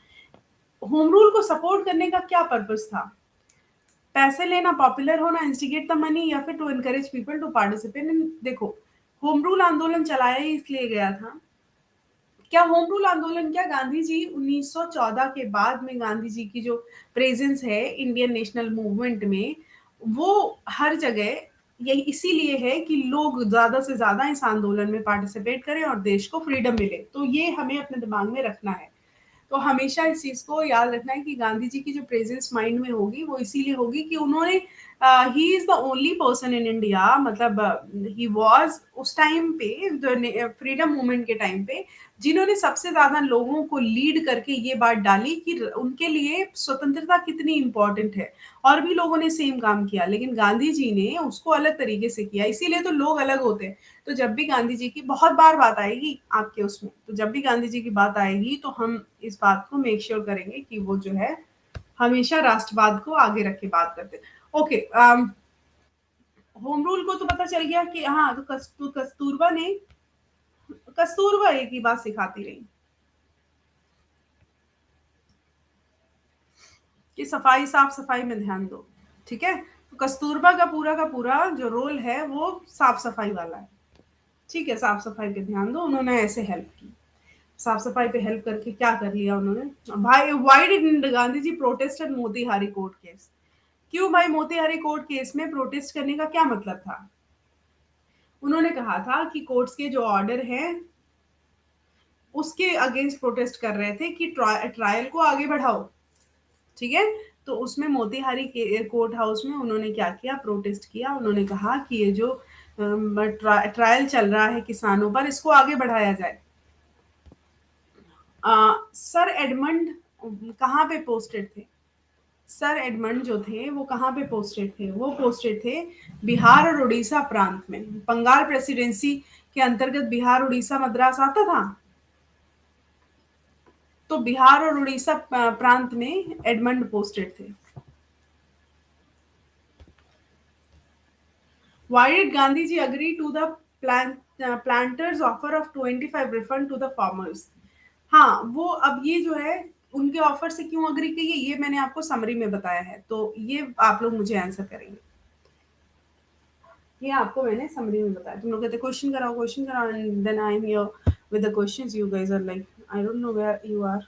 Home rule को सपोर्ट करने का क्या पर्पस था? पैसे लेना, पॉपुलर होना, इंस्टिगेट द मनी, या फिर to encourage people to participate in? देखो, होम रूल आंदोलन चलाया ही इसलिए गया था। क्या होम रूल आंदोलन, क्या गांधी जी 1914 के बाद में गांधी जी की जो प्रेजेंस है इंडियन नेशनल मूवमेंट में, वो हर जगह यही इसीलिए है कि लोग ज्यादा से ज्यादा इस आंदोलन में पार्टिसिपेट करें और देश को फ्रीडम मिले, तो ये हमें अपने दिमाग में रखना है। तो हमेशा इस चीज को याद रखना है कि गांधी जी की जो प्रेजेंस माइंड में होगी वो इसीलिए होगी कि उन्होंने he is the only person in India, मतलब ही वाज उस टाइम पे फ्रीडम मूवमेंट के टाइम पे जिन्होंने सबसे ज्यादा लोगों को लीड करके ये बात डाली कि उनके लिए स्वतंत्रता कितनी इंपॉर्टेंट है। और भी लोगों ने सेम काम किया, लेकिन गांधी जी ने उसको अलग तरीके से किया, इसीलिए तो लोग अलग होते हैं। तो जब भी गांधी जी की बहुत बार बात आएगी आपके उसमें, तो जब भी गांधी जी की बात आएगी तो हम इस बात को मेक श्योर करेंगे कि वो जो है हमेशा राष्ट्रवाद को आगे रख के बात करते हैं। ओके, होम रूल को तो पता चल गया कि हाँ, तो कस्तूरबा एक ही बात सिखाती रही कि सफाई, साफ सफाई में ध्यान दो। ठीक है, तो कस्तूरबा का पूरा जो रोल है वो साफ सफाई वाला है। ठीक है, साफ सफाई पे ध्यान दो, उन्होंने ऐसे हेल्प की। साफ सफाई पे हेल्प करके क्या कर लिया उन्होंने भाई? Why did Gandhi ji protested Motihari court case? क्यों भाई, मोतीहारी कोर्ट केस में प्रोटेस्ट करने का क्या मतलब था? उन्होंने कहा था कि कोर्ट्स के जो ऑर्डर हैं उसके अगेंस्ट प्रोटेस्ट कर रहे थे कि ट्रायल को आगे बढ़ाओ। ठीक है, तो उसमें मोतीहारी के कोर्ट हाउस में उन्होंने क्या किया, प्रोटेस्ट किया। उन्होंने कहा कि ये जो ट्रायल चल रहा है किसानों पर, इसको आगे बढ़ाया जाए। सर एडमंड कहाँ पे पोस्टेड थे? सर एडमंड जो थे वो कहाँ पे पोस्टेड थे? वो पोस्टेड थे बिहार और उड़ीसा प्रांत में। बंगाल प्रेसिडेंसी के अंतर्गत बिहार, उड़ीसा, मद्रास आता था। तो बिहार और उड़ीसा प्रांत में एडमंड पोस्टेड थे। Why did Gandhi ji agree to the planters offer of 25 refund to the farmers? हाँ, वो अब ये जो है उनके ऑफर से क्यों अग्री की, ये मैंने आपको समरी में बताया है, तो ये आप लोग मुझे आंसर करेंगे। ये आपको मैंने समरी में बताया। तुम लोग कहते क्वेश्चन कराओ, and then I am here with the questions, you guys are like I don't know where you are.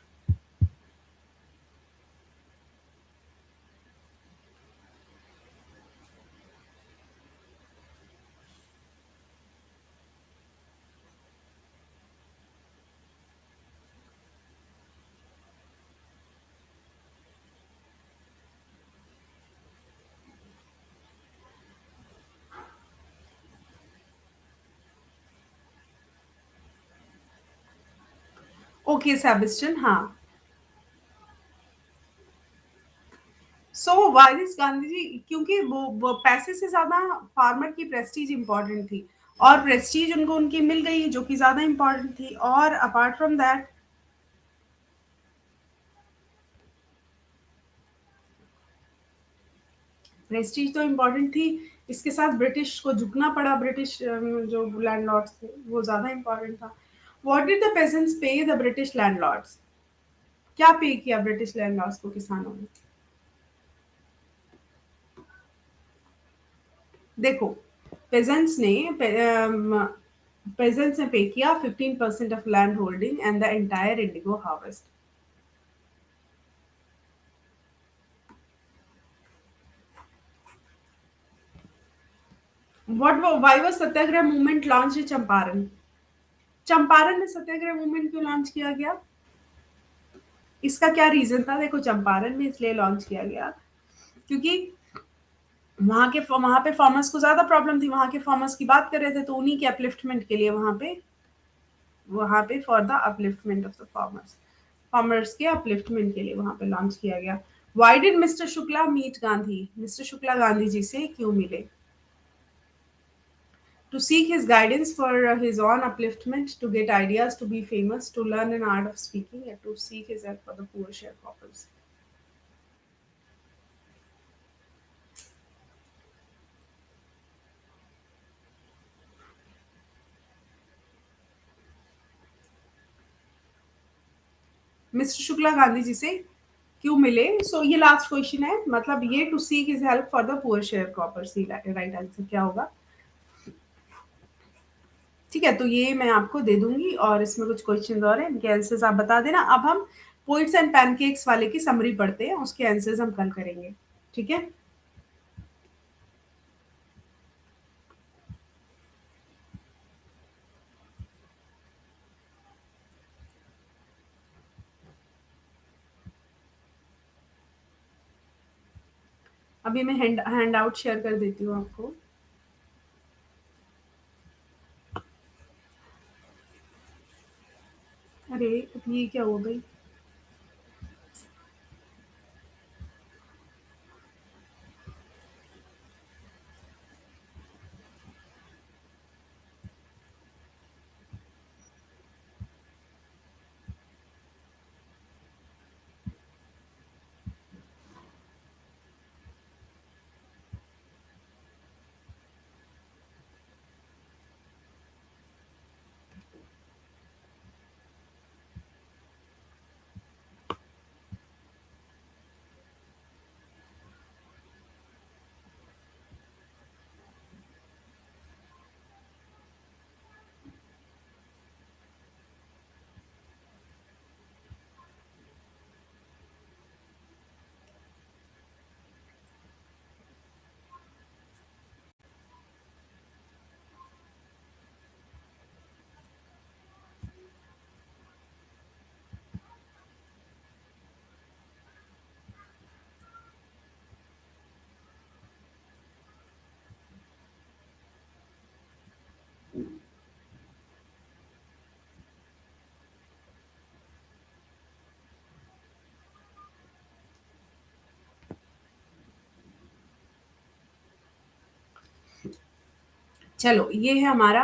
Okay Sebastian, हाँ। So why this Gandhi ji, क्योंकि वो पैसे से ज्यादा फार्मर की प्रेस्टीज इंपॉर्टेंट थी, और प्रेस्टीज उनको उनकी मिल गई जो कि ज्यादा इंपॉर्टेंट थी। और अपार्ट फ्रॉम दैट, प्रेस्टीज तो इंपॉर्टेंट थी, इसके साथ ब्रिटिश को झुकना पड़ा, ब्रिटिश जो लैंडलॉर्ड्स थे वो ज़्यादा इम्पोर्टेंट था। व्हाट डिड द पेजेंट्स पे द ब्रिटिश लैंडलॉर्ड्स? क्या पे किया ब्रिटिश लैंडलॉर्ड्स को किसानों ने? देखो, पेजेंट्स ने पेजेंट्स ने पे किया 15% of land holding and the entire Indigo harvest. What why was Satyagraha movement launch in Champaran? Champaran में सत्याग्रह मूवमेंट क्यों लॉन्च किया गया? इसका क्या रीजन था? देखो, चंपारण में इसलिए लॉन्च किया गया क्योंकि वहां पे फार्मर्स को ज्यादा प्रॉब्लम थी। वहां के फार्मर्स की बात कर रहे थे, तो उन्हीं के अपलिफ्टमेंट के लिए वहां पे for the upliftment of the farmers, farmers के अपलिफ्टमेंट के लिए वहां पे लॉन्च किया गया। Why did mister Shukla meet Gandhi? Mister Shukla Gandhi ji से क्यों मिले? To seek his guidance for his own upliftment, to get ideas to be famous, to learn an art of speaking, and to seek his help for the poor sharecroppers. Mister Shukla Gandhi ji से क्यों मिले? सो ये last question है, मतलब ये to seek his help for the poor sharecroppers, right answer क्या होगा? ठीक है, तो ये मैं आपको दे दूंगी और इसमें कुछ क्वेश्चन और हैं, इनके आंसर्स आप बता देना। अब हम पोइट्स एंड पैनकेक्स वाले की समरी पढ़ते हैं, उसके आंसर्स हम कल करेंगे। ठीक है, अभी मैं हैंड आउट शेयर कर देती हूँ आपको। अरे, अब ये क्या हो गई? चलो, ये है हमारा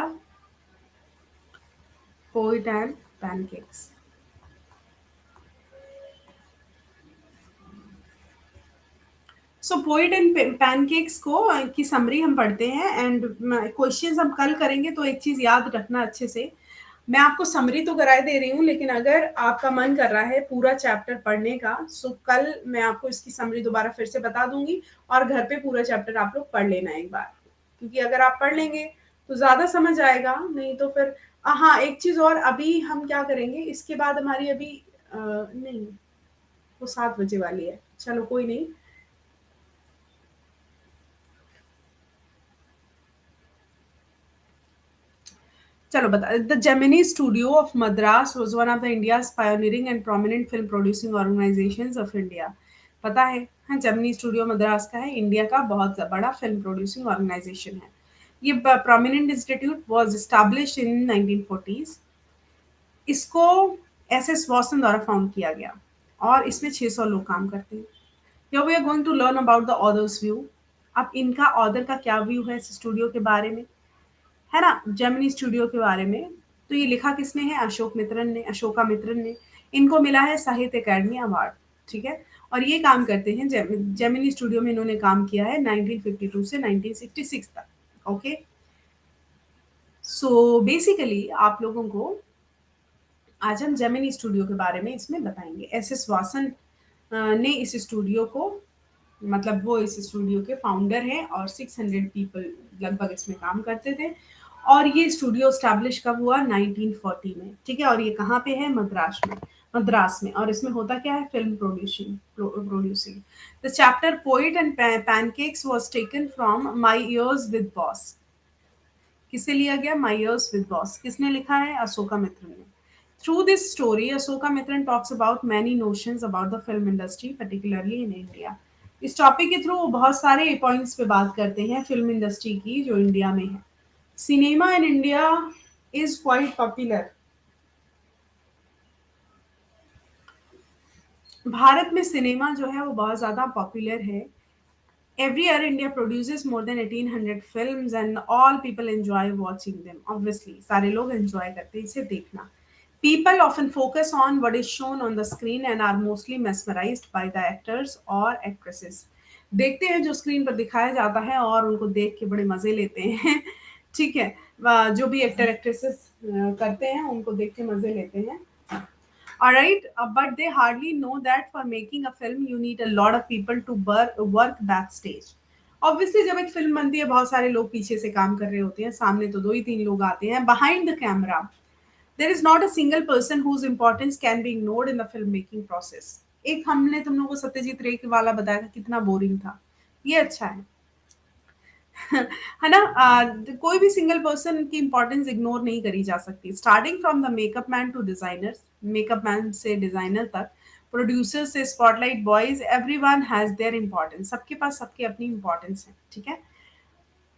poet and pancakes. So poet and pancakes को की समरी हम पढ़ते हैं एंड क्वेश्चंस हम कल करेंगे। तो एक चीज याद रखना अच्छे से, मैं आपको समरी तो कराए दे रही हूँ, लेकिन अगर आपका मन कर रहा है पूरा चैप्टर पढ़ने का, सो कल मैं आपको इसकी समरी दोबारा फिर से बता दूंगी और घर पे पूरा चैप्टर आप लोग पढ़ लेना एक बार, क्योंकि अगर आप पढ़ लेंगे तो ज्यादा समझ आएगा, नहीं तो फिर हाँ, एक चीज और, अभी हम क्या करेंगे इसके बाद हमारी अभी नहीं, वो 7 बजे वाली है, चलो कोई नहीं। चलो बता, the Gemini studio of Madras was one of the India's pioneering and prominent film producing organisations of India. पता है? हाँ, जेमिनी स्टूडियो मद्रास का है, इंडिया का बहुत बड़ा फिल्म प्रोड्यूसिंग ऑर्गेनाइजेशन है। ये prominent institute was established in 1940s। इसको एस एस वॉसन द्वारा फाउंड किया गया और इसमें 600 लोग काम करते हैं। Here we are going to learn about the author's view। अब इनका ऑथर का क्या व्यू है इस स्टूडियो के बारे में, है ना, जेमिनी स्टूडियो के बारे में। तो ये लिखा किसने है? अशोका मित्रन ने। इनको मिला है साहित्य अकादमी अवार्ड। ठीक है, और ये काम करते हैं जेमिनी स्टूडियो में, इन्होंने काम किया है 1952 से 1966 तक। ओके, सो बेसिकली आप लोगों को आज हम जेमिनी स्टूडियो के बारे में इसमें बताएंगे। एस एस वासन ने इस स्टूडियो को, मतलब वो इस स्टूडियो के फाउंडर हैं और 600 पीपल लगभग इसमें काम करते थे। और ये स्टूडियो स्टैब्लिश कब हुआ? 1940 में। ठीक है, और ये कहाँ पे है? मद्रास में। और इसमें होता क्या है? Film producing. The chapter poet and pancakes was taken from my years with boss. किससे लिया गया? My years with boss. किसने लिखा है? अशोका मित्र ने। Through this story, Ashoka Mitran talks about many notions about the film industry, particularly in India. इस topic के through बहुत सारे पॉइंट्स पे बात करते हैं फिल्म इंडस्ट्री की जो इंडिया में है। Cinema in India is quite popular. Bharat में सिनेमा जो है वो बहुत ज़्यादा पॉपुलर है। Every year, India produces more than 1800 films and all people enjoy watching them. Obviously, सारे लोग enjoy करते हैं इसे देखना. People often focus on what is shown on the screen and are mostly mesmerized by the actors or actresses. देखते हैं जो screen पर दिखाया जाता है और उनको देख के बड़े मजे लेते हैं। ठीक है, जो भी एक्टर एक्ट्रेसेस करते हैं उनको देख के मजे लेते हैं। Alright, but they hardly know that for making a film you need a lot of people to work backstage. Obviously जब एक फिल्म बनती है बहुत सारे लोग पीछे से काम कर रहे होते हैं, सामने तो 2 ही 3 लोग आते हैं। Behind the camera, there is not a single person whose importance can be ignored in the filmmaking process. एक हमने तुम लोगों को सत्यजीत रे के वाला बताया था, कितना बोरिंग था। ये अच्छा है। है ना? कोई भी सिंगल पर्सन की इंपॉर्टेंस इग्नोर नहीं करी जा सकती। Starting from the makeup man to designers, makeup man से डिजाइनर तक, प्रोड्यूसर से spotlight boys, everyone has their importance. सबके पास सबकी अपनी इंपॉर्टेंस है। ठीक है,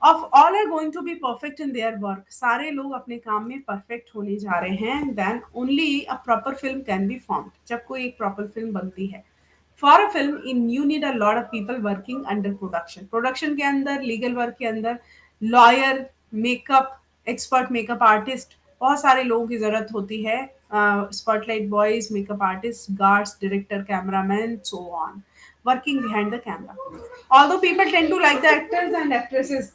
of all are going to be perfect in their work. सारे लोग अपने काम में परफेक्ट होने जा रहे हैं। Then only a proper film can be formed. जब कोई एक प्रॉपर फिल्म बनती है। For a film, in you need a lot of people working under production. Production के अंदर, legal work के अंदर, lawyer, makeup, expert makeup artist, बहुत सारे लोगों की जरूरत होती है। Spotlight boys, makeup artists, guards, director, cameraman, so on, working behind the camera. Although people tend to like the actors and actresses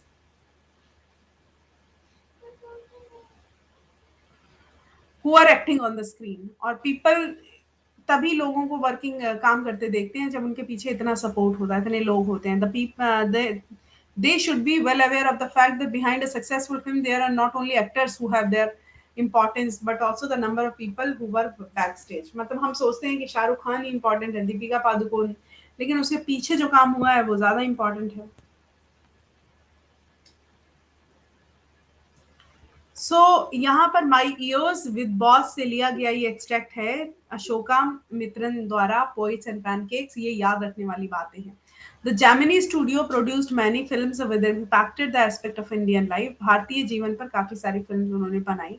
who are acting on the screen, और people तभी लोगों को वर्किंग काम करते देखते हैं जब उनके पीछे इतना सपोर्ट होता है, इतने लोग होते हैं। They should be well aware of the fact that behind a successful film there are not only actors who have their importance but also the number of people who work backstage. मतलब हम सोचते हैं कि शाहरुख खान ही important है, दीपिका पादुकोण, लेकिन उसके पीछे जो काम हुआ है वो ज्यादा इम्पोर्टेंट है। यहाँ पर माई इयर्स विद बॉस से लिया गया ये एक्सट्रैक्ट है अशोका मित्रन द्वारा, पोइट्स एंड पैनकेक्स। ये याद रखने वाली बातें हैं। The Gemini studio produced many films with impacted the aspect of Indian life. Bharatiya Jeevan पर काफी सारी फिल्म उन्होंने बनाई।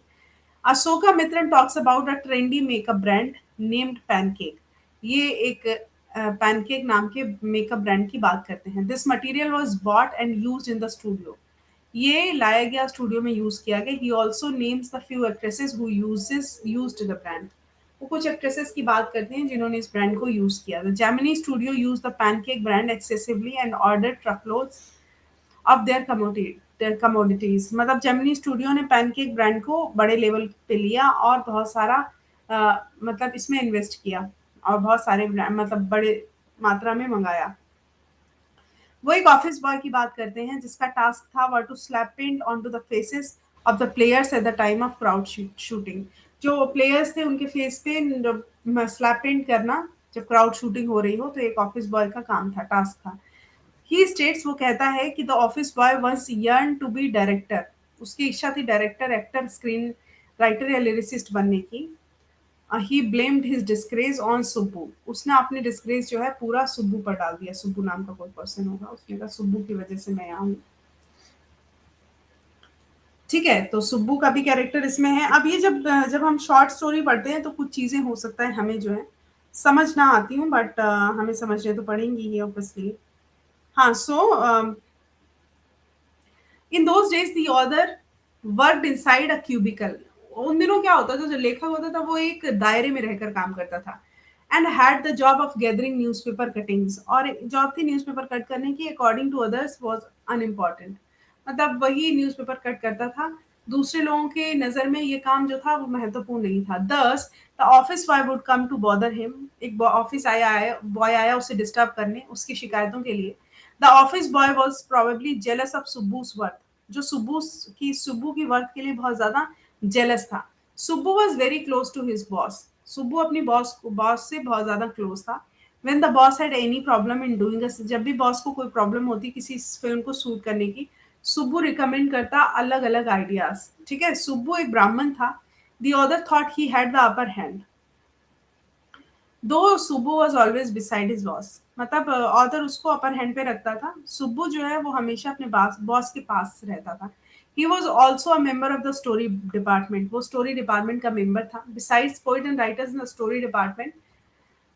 Ashoka Mitran talks about a trendy makeup brand named pancake. ये एक पैनकेक नाम के मेकअप ब्रांड की बात करते हैं। This material was bought and used in the studio. ये लाया गया स्टूडियो में यूज किया गया। He also names the few actresses who used the brand. वो कुछ एक्ट्रेसेस की बात करते हैं जिन्होंने इस ब्रांड को यूज किया। The Gemini studio use the pancake brand excessively and order truckloads of their commodities. मतलब जेमिनी स्टूडियो ने पैनकेक ब्रांड को बड़े लेवल पे लिया और बहुत सारा मतलब इसमें इन्वेस्ट किया और बहुत सारे मतलब बड़े मात्रा में मंगाया। वो एक ऑफिस बॉय की बात करते हैं जिसका टास्क था were to slap paint on to the faces of the players at the time of crowd shooting. जो प्लेयर्स थे उनके फेस पे स्लैप पेंट करना जब क्राउड शूटिंग हो रही हो, तो एक ऑफिस बॉय का काम था, टास्क था। ही स्टेट्स, वो कहता है कि the office boy once yearn to be director. उसकी इच्छा थी डायरेक्टर, एक्टर, स्क्रीन राइटर या लिरिसिस्ट बनने की। He blamed his disgrace on Subbu. उसने अपने डिस्ग्रेस जो है पूरा सुब्बू पर डाल दिया। सुब्बू नाम का कोई पर्सन होगा, उसने कहा सुब्बू की वजह से मैं यहाँ हूँ। ठीक है, तो सुब्बू का भी कैरेक्टर इसमें है। अब ये जब जब हम शॉर्ट स्टोरी पढ़ते हैं तो कुछ चीजें हो सकता है हमें जो है समझ ना आती हूँ, बट हमें समझने तो पड़ेंगी ही ऑब्वियसली। हाँ, so in those days the author worked inside a cubicle. उन दिनों क्या होता था, जो लेखक होता था वो एक दायरे में रहकर काम करता था। And had the job of gathering newspaper cuttings, और जॉब थी न्यूज़पेपर कट करने की, according to others was unimportant. मतलब वही न्यूज़पेपर कट करता था, दूसरे लोगों के नज़र में ये काम जो था वो महत्वपूर्ण नहीं था। Thus the office boy would come to bother him, एक ऑफिस आया बॉय आया उसे डिस्टर्ब करने उसकी शिकायतों के लिए। The office boy was probably jealous of Subbu's worth, जो सुब्बू की वर्थ के लिए बहुत ज्यादा जेलस था। Subbu was very close to his boss, Subbu अपनी बॉस से बहुत ज्यादा क्लोज था। When the boss had any problem in doing this, जब भी बॉस को कोई प्रॉब्लम होती किसी फिल्म को शूट करने की, सुब्बू रिकमेंड करता अलग अलग आइडियाज। ठीक है, सुब्बू एक ब्राह्मण था। The other thought he had the upper hand, though Subbu was always beside his boss, मतलब ऑथर उसको अपर हैंड पे रखता था, सुब्बू जो है वो हमेशा अपने बॉस के पास रहता था। He was also a member of the story department, वो स्टोरी डिपार्टमेंट का मेंबर था। Besides poet and writers in the story department,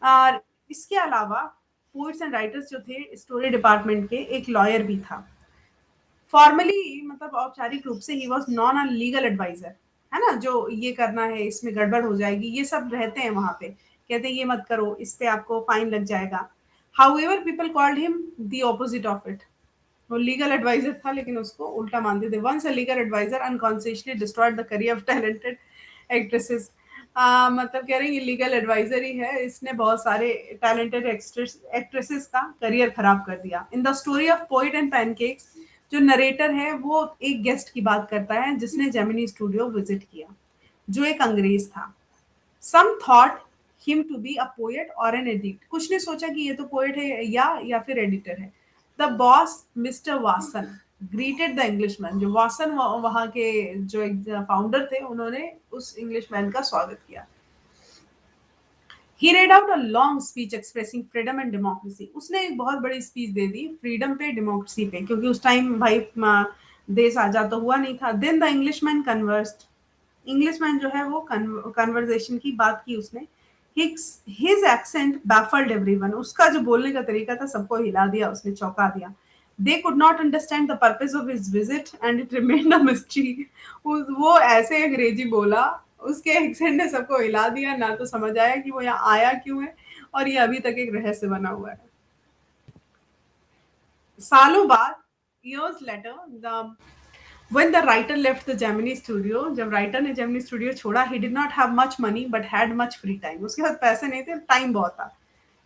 और इसके अलावा पोइट्स एंड राइटर्स जो थे स्टोरी डिपार्टमेंट के, एक लॉयर भी था। फॉर्मली मतलब औपचारिक रूप से he was non a legal adviser, है ना, जो ये करना है इसमें गड़बड़ हो जाएगी ये सब रहते हैं वहां पे, कहते हैं ये मत करो इस पे आपको फाइन लग जाएगा। However people called him the opposite of it, वो लीगल एडवाइजर था लेकिन उसको उल्टा मानते थे। Once a legal adviser unconsciously destroyed the career of talented actresses, मतलब कह रहे हैं ये लीगल एडवाइजर ही है, इसने बहुत सारे टैलेंटेड एक्ट्रेसेस का करियर खराब कर दिया। In the story of poet and pancakes, जो नरेटर है वो एक गेस्ट की बात करता है जिसने जेमिनी स्टूडियो विजिट किया, जो एक अंग्रेज था। Some thought him to be a poet और एन एडिट, कुछ ने सोचा कि ये तो पोएट है या फिर एडिटर है। The boss mister Vasan greeted the Englishman, जो वासन वहां के जो एक फाउंडर थे उन्होंने उस इंग्लिशमैन का स्वागत किया। He read out a long speech expressing freedom and democracy, उसने एक बहुत बड़ी स्पीच दे दी फ्रीडम पे डेमोक्रेसी पे, क्योंकि उस टाइम भाई देश आजाद तो हुआ नहीं था। Then the Englishman conversed, Englishman जो है वो कन्वर्सेशन की बात की उसने। हिज एक्सेंट बैफल्ड एवरीवन, उसका जो बोलने का तरीका था सबको हिला दिया, उसने चौंका दिया। They could not understand the purpose of his visit and it remained a mystery, वो ऐसे अंग्रेजी बोला, उसके एक्सेंट ने सबको हिला दिया, ना तो समझ आया कि वो यहाँ आया क्यों है, और ये अभी तक एक रहस्य बना हुआ है। सालों बाद, years later, the when the writer left the Gemini studio, जब राइटर ने जेमिनी स्टूडियो छोड़ा, he did not have much money but had much free time, उसके पास पैसे नहीं थे, टाइम बहुत था।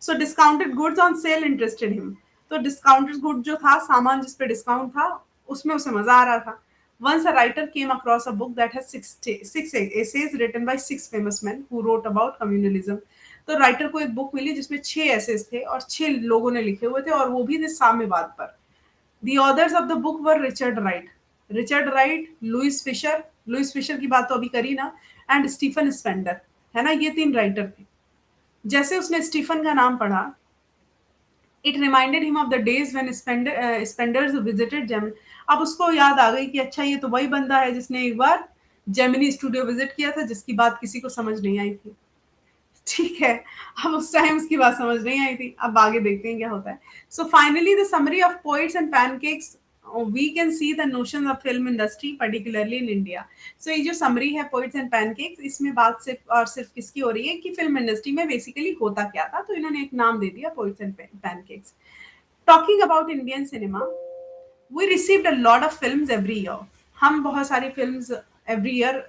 So discounted goods on sale interested him, तो discounted good जो था, सामान जिस पे डिस्काउंट था, उसमें उसे मजा आ रहा था। Once a writer came across a book that has six essays written by six famous men who wrote about communalism, तो राइटर को एक बुक मिली जिसमें 6 एसेज थे और 6 लोगों ने लिखे हुए थे, और वो भी थे साम्यवाद पर। The authors of the book were Richard Wright, Louis Fischer की बात तो अभी करी ना, एंड स्टीफन स्पेंडर, है ना, ये 3 राइटर थे। जैसे उसने स्टीफन का नाम पढ़ा, it reminded him of the days when spenders visited Gemini, अब उसको याद आ गई कि अच्छा ये तो वही बंदा है जिसने एक बार जेमिनी स्टूडियो विजिट किया था, जिसकी बात किसी को समझ नहीं आई थी। ठीक है, अब उस टाइम उसकी बात समझ नहीं आई थी, अब आगे देखते हैं क्या होता है। So finally the summary of poets and pancakes, we can see the notion of film industry particularly in India. सो ये जो समरी है पोइट्स एंड पैनकेक्स, इसमें बात सिर्फ और सिर्फ किसकी हो रही है कि फिल्म इंडस्ट्री में बेसिकली होता क्या था, तो इन्होंने एक नाम दे दिया poets and pancakes. Talking about Indian cinema, we received a lot of films every year, हम बहुत सारी फिल्म्स एवरी ईयर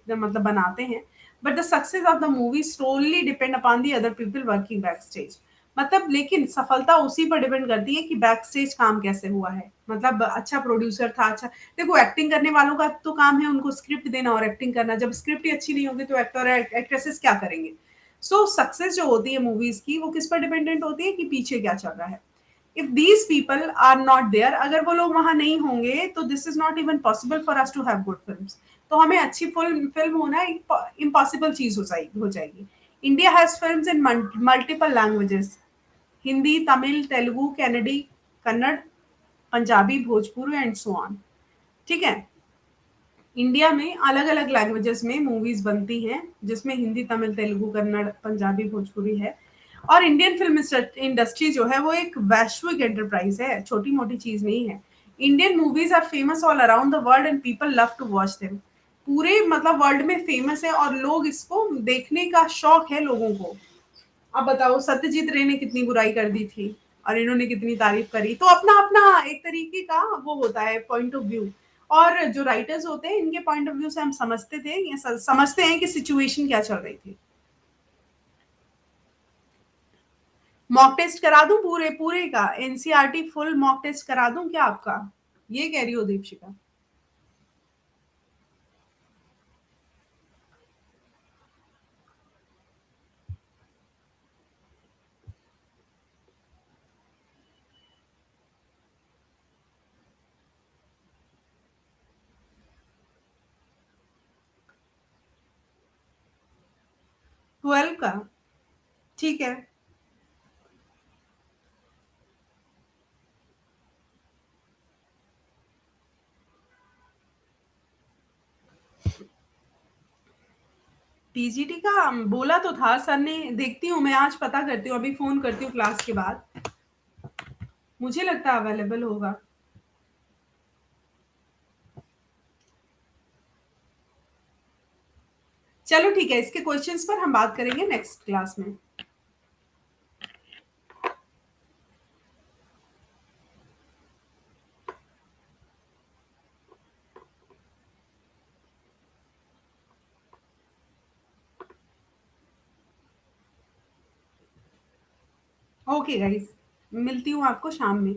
मतलब बनाते हैं, but the success of the movie solely depend upon the other people working back stage, मतलब लेकिन सफलता उसी पर डिपेंड करती है कि बैक स्टेज काम कैसे हुआ है, मतलब अच्छा प्रोड्यूसर था, अच्छा, देखो एक्टिंग करने वालों का तो काम है उनको स्क्रिप्ट देना और एक्टिंग करना, जब स्क्रिप्ट ही अच्छी नहीं होगी तो एक्टर एक्ट्रेसेस क्या करेंगे। सो सक्सेस जो होती है मूवीज की वो किस पर डिपेंडेंट होती है कि पीछे क्या चल रहा है। If these people are not there, अगर वो लोग वहां नहीं होंगे तो this is not even possible for us to have good films, तो हमें अच्छी फिल्म होना इम्पॉसिबल चीज हो जाएगी। India has films in multiple languages, Hindi, Tamil, Telugu, Kannadi, Kannada, Punjabi, Bhojpuri and so on. ठीक है, इंडिया में अलग अलग लैंग्वेजेस में मूवीज बनती हैं, जिसमें हिंदी, तमिल, तेलुगु, कन्नड़, पंजाबी, भोजपुरी है। और इंडियन फिल्म इंडस्ट्री जो है वो एक वैश्विक एंटरप्राइज है, छोटी मोटी चीज नहीं है। Indian movies are famous all around the world and people love to watch them, पूरे मतलब वर्ल्ड में फेमस है और लोग इसको देखने का शौक है लोगों को। अब बताओ सत्यजीत रे ने कितनी बुराई कर दी थी और इन्होंने कितनी तारीफ करी। तो अपना अपना एक तरीके का वो होता है पॉइंट ऑफ व्यू। और जो राइटर्स होते हैं इनके पॉइंट ऑफ व्यू से हम समझते थे, ये समझते हैं कि सिचुएशन क्या चल रही थी। मॉक टेस्ट करा दूं पूरे पूरे का, एनसीईआरटी फुल मॉक टेस्ट करा दूं क्या आपका? ये कह रही हो दीपशिका? 12 का? ठीक है। पीजीटी का बोला तो था सर ने, देखती हूँ मैं आज पता करती हूँ, अभी फोन करती हूँ क्लास के बाद। मुझे लगता है अवेलेबल होगा। चलो ठीक है, इसके क्वेश्चंस पर हम बात करेंगे नेक्स्ट क्लास में। ओके गाइस, मिलती हूँ आपको शाम में।